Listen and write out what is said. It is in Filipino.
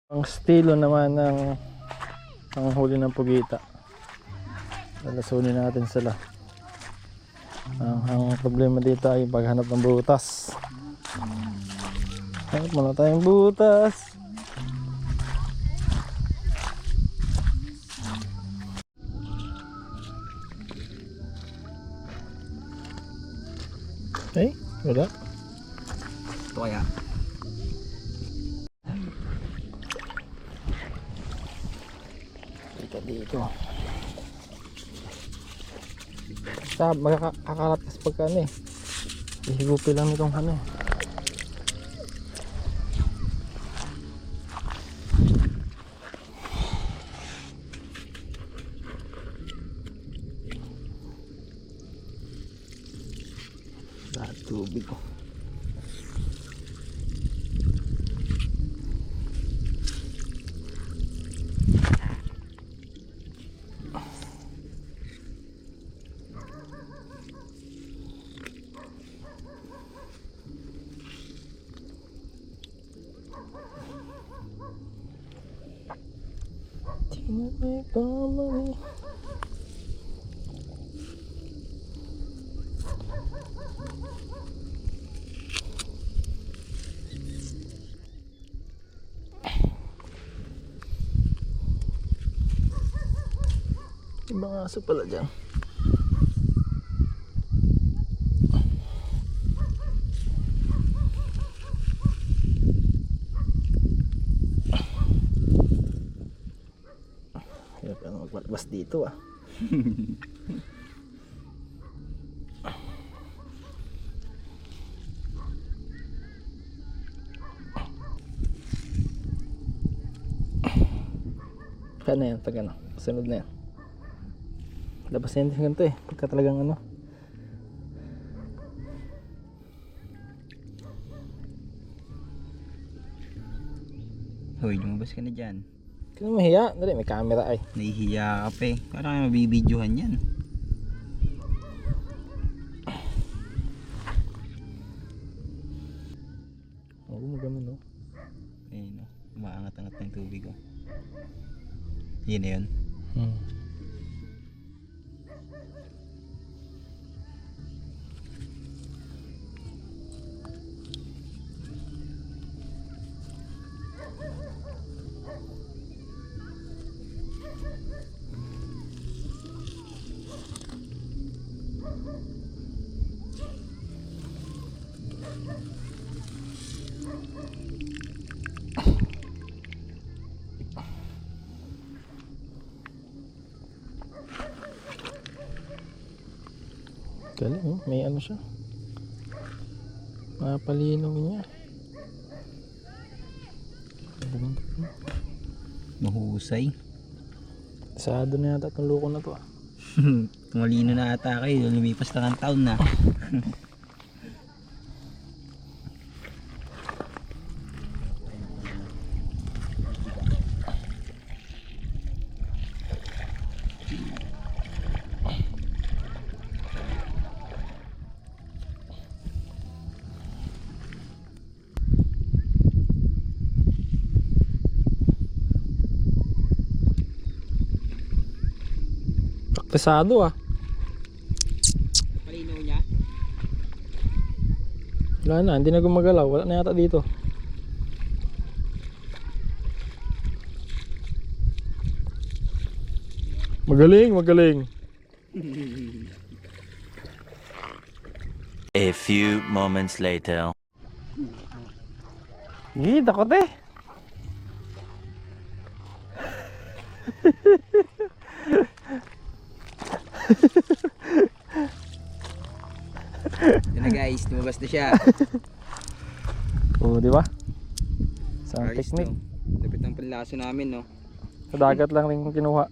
Ang estilo naman ng panghuli ng pugita. Lalasunin natin sila. Ang problema dito ay paghanap ng butas. Hanap muna tayong butas. Ay, wala. Ito kaya. Dito. Basta magkakalat kasi pagka ano eh. Ihigupi lang nitong ano eh. Dahil tubig ko. May pamali. Ibang aso pala dyan. Hirap na magbalabas dito ah. Kaya na yan, pag ano, kasunod na yan. Labas na yan din ganito eh, pagka talagang ano. Hoy, lumabas ka na dyan. Kaya mahiya, dali may camera ay. Nahihiya ka pa eh. Parang kayo mabibidyohan yan. Oo, magano no. Ayun o, umaangat-angat ng tubig o. Yun na yun. Galing oh, may ano siya. Mapalinaw niya. Mahusay. Sado na yata itong loko na to ah. Tumalino na ata kayo. Lumipas na ng taon na. Pesado ah. Palinaw niya? Wala na, hindi na gumagalaw. Wala na yata dito. Magaling, magaling. A few moments later. Gih, takot eh. Ito na guys, lumabas na siya. Oo, di ba? Isang Ayos, technique. no? Lapit ng panlaso namin, no? Sa dagat lang rin kinuha.